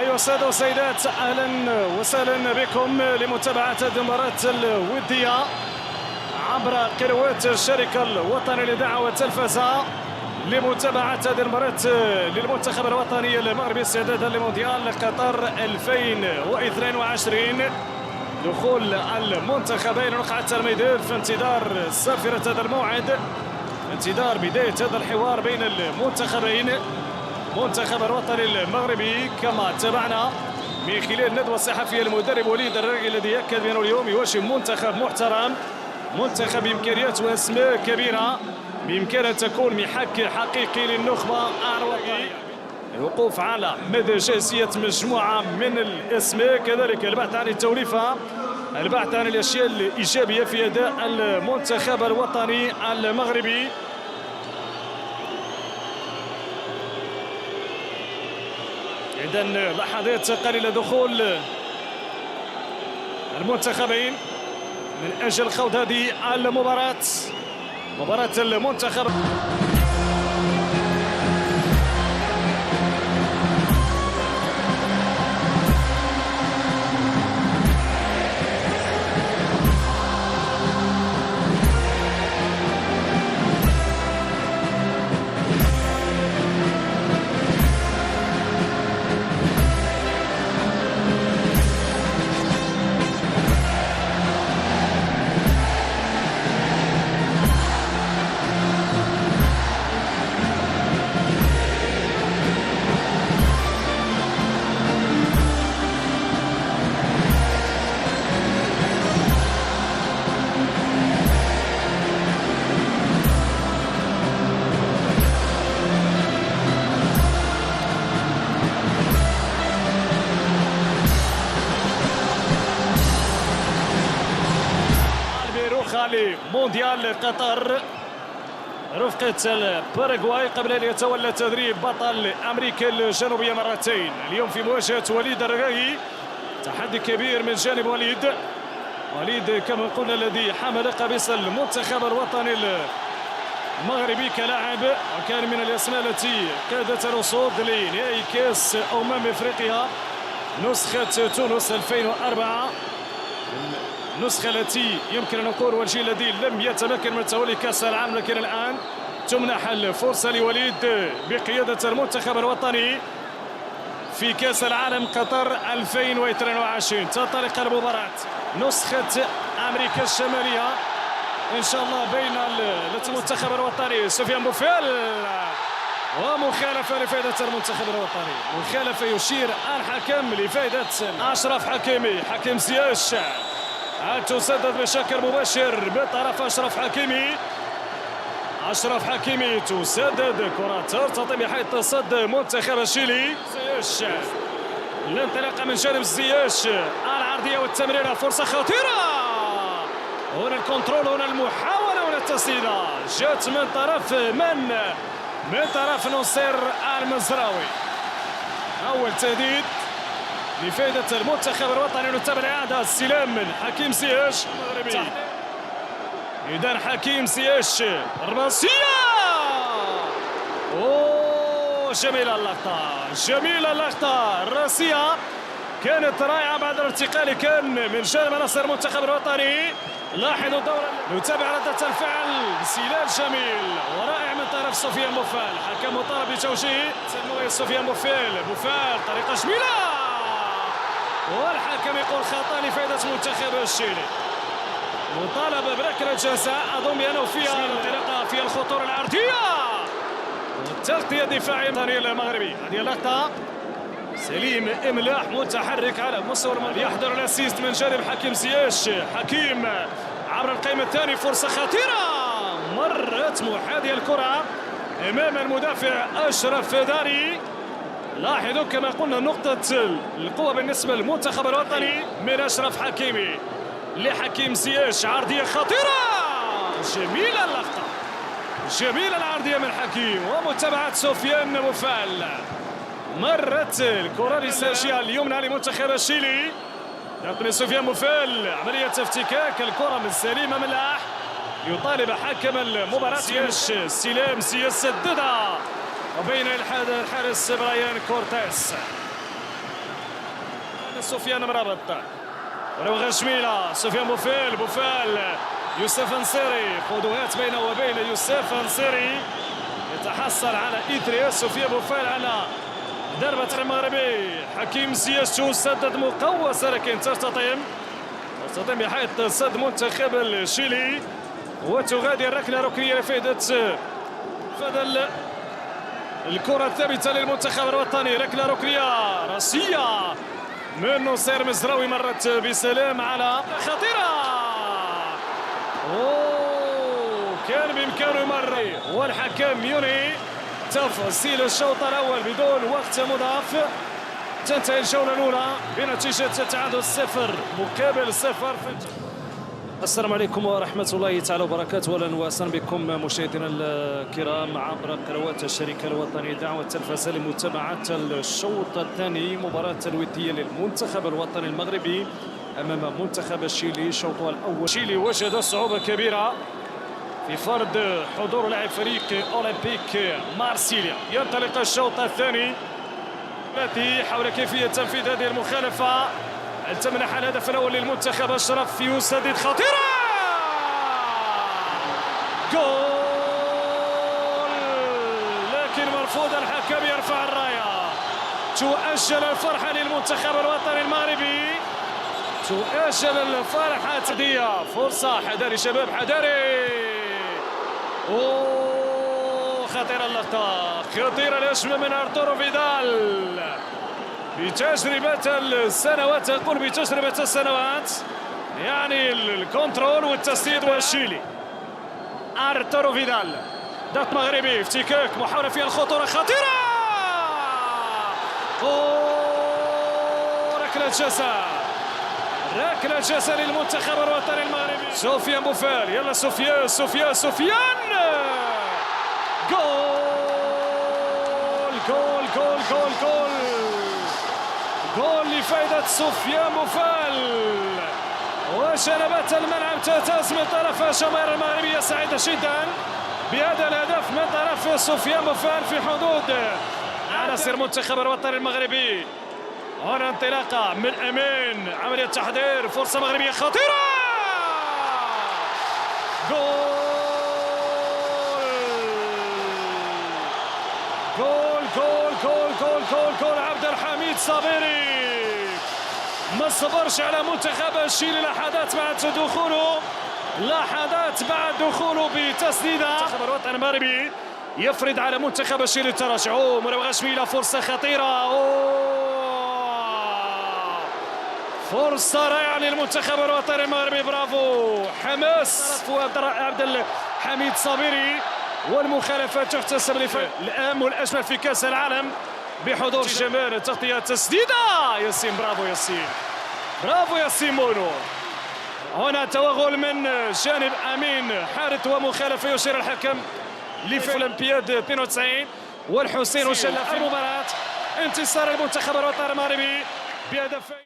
أيها السادة والسيدات، أهلا وسهلا بكم لمتابعة المباراة الودية عبر قنوات الشركة الوطنية للإذاعة والتلفزة لمتابعة هذه المباراة للمنتخب الوطني المغربي استعدادا لمونديال قطر 2022. دخول المنتخبين رقعة الميدان في انتظار صافرة هذا الموعد، في انتظار بداية هذا الحوار بين المنتخبين. المنتخب الوطني المغربي كما تابعنا من خلال الندوة الصحفية المدرب وليد الركراكي الذي يأكد بأنه اليوم يواجه منتخب محترم، منتخب بإمكانيات وأسماء كبيرة بإمكان أن تكون محك حقيقي للنخبة الوطنية. الوقوف على مدى جاهزية مجموعة من الأسماء، كذلك البحث عن التوليفة، البحث عن الأشياء الإيجابية في أداء المنتخب الوطني المغربي. إذن لحظات قليلة دخول المنتخبين من أجل خوض هذه المباراة، مباراة المنتخب. مونديال قطر رفقة الباراغواي قبل أن يتولى تدريب بطل أمريكا الجنوبية مرتين. اليوم في مواجهة وليد الركراكي، تحدي كبير من جانب وليد كما قلنا الذي حمل قميص المنتخب الوطني المغربي كلاعب، وكان من الأسماء التي قادت الوصول لنهائي كأس أفريقيا نسخة تونس 2004، النسخة التي يمكن أن نقول هو الجيل الذي لم يتمكن من تولي كأس العالم، لكن الآن تمنح الفرصة لوليد بقيادة المنتخب الوطني في كأس العالم قطر 2022. تنطلق المباراة نسخة أمريكا الشمالية إن شاء الله بين المنتخب الوطني سفيان بوفال، ومخالفة لفائدة المنتخب الوطني، مخالفة يشير الحكم لفائدة أشرف حكيمي. حكيم زياش تسدد بشكل مباشر بطرف أشرف حكيمي تسدد كرة ترتطم بحيث تصد منتخب الشيلي. زياش الانطلاقة من جانب زياش، العرضية والتمريرة، فرصة خطيرة، هنا الكنترول، هنا المحاولة، هنا التسديدة جات من طرف نصير المزراوي. أول تهديد لفائدة المنتخب الوطني. نتابع الإعادة، استلام من حكيم زياش المغربي. إذن حكيم زياش الراسية، جميلة اللقطة، الراسية كانت رائعة بعد الارتقاء كان من جانب عناصر المنتخب الوطني. لاحظوا الدورة، نتابع ردة الفعل، سلال جميل ورائع من طرف سفيان بوفال. حكم مطالب بتوجيه سفيان بوفال، طريقة جميلة، والحكم يقول خطأ لفائدة منتخب الشيلي. مطالبة بركلة جزاء، أظن بأنه فيها انطلاقة في الخطورة العرضية والتغطية الدفاعية المغربي. هذه اللقطة سليم إملاح متحرك على مستوى يحضر الاسيست من جانب حكيم زياش. حكيم عبر القائم الثاني، فرصة خطيرة، مرت محاذية الكرة أمام المدافع أشرف داري. لاحظوا كما قلنا نقطة القوة بالنسبة للمنتخب الوطني من أشرف حكيمي لحكيم زياش، عرضية خطيرة، جميلة اللقطة، جميلة العرضية من حكيم، ومتابعة سفيان بوفال. مرت الكرة لساشيا اليمنى لمنتخب الشيلي، يقوم سفيان بوفال عملية افتكاك الكرة من سليم ملاح، يطالب حكم المباراة استلام سياس سددها وبين الحارس برايان كورتيس. سفيان مرابط مراوغه جميله. سفيان بوفال يوسف نصيري، خطوات بينه وبين يوسف نصيري يتحصل على إدريس. سفيان بوفال على ضربة المغربي. حكيم زياشو سدد مقوسة لكن تستطيم بحيث صد منتخب الشيلي، وتغادر ركلة ركنية لفائدة فضل الكرة الثابتة للمنتخب الوطني. ركلة ركنية راسية من نصير مزراوي، مرت بسلام على خطيرة. كان بإمكانه يمر والحكم ينهي تفصيل الشوط الأول بدون وقت مضاف. تنتهي الجولة الأولى بنتيجة تعادل 0 مقابل 0. السلام عليكم ورحمة الله تعالى وبركاته. أهلا وسهلا بكم مشاهدينا الكرام عبر قنوات الشركة الوطنية دعوة التلفزة لمتابعة الشوط الثاني، مباراة الودية للمنتخب الوطني المغربي أمام منتخب الشيلي. الشوط الأول الشيلي وجد صعوبة كبيرة في فرض حضور لاعب فريق أولمبيك مارسيليا. ينطلق الشوط الثاني حول كيفية تنفيذ هذه المخالفة. تمنح الهدف الأول للمنتخب. أشرف يسدد خطيرة، جول، لكن مرفوض. الحكم يرفع الراية. تؤجل الفرحة للمنتخب الوطني المغربي، تؤجل الفرحة. تدية فرصة، حذاري شباب حذاري. خطيرة اللقطة، خطيرة الهجمة من أرتورو فيدال بتجربة السنوات. أقول بتجربة السنوات، يعني الكنترول والتسديد. والشيلي أرتورو فيدال ضغط مغربي، افتكاك، محاولة فيها الخطورة خطيرة. ركلة جزاء، ركلة جزاء للمنتخب الوطني المغربي. سفيان بوفال، يلا سفيان جول جول جول جول جول جول لفائدة سفيان بوفال. وشنبات الملعب تهتز من طرف الجماهير المغربية، سعيدة جدا بهذا الهدف من طرف سفيان بوفال في حدود عناصر المنتخب الوطني المغربي. هنا انطلاقة من أمين، عملية تحضير، فرصة مغربية خطيرة. جول جول جول جول جول جول جول عبد الحميد صابري ما صبرش على منتخب الشيلي لحظات بعد دخوله بتسديده. منتخب الوطني المغربي يفرض على منتخب الشيلي التراجع. مراوغة جميلة، فرصة خطيرة، فرصة رائعة للمنتخب الوطني المغربي. برافو، حماس عبد الحميد صابري. والمخالفات تحتسب الأهم والأجمل في كأس العالم بحضور جمال. تغطية تسديدة، ياسين، برافو ياسين، برافو ياسين مونو. هنا توغل من جانب أمين حارث ومخالفة يشير الحكم لفعل أولمبياد 92. والحسين وشلة في المباراة. انتصار المنتخب الوطني المغربي بهدفين.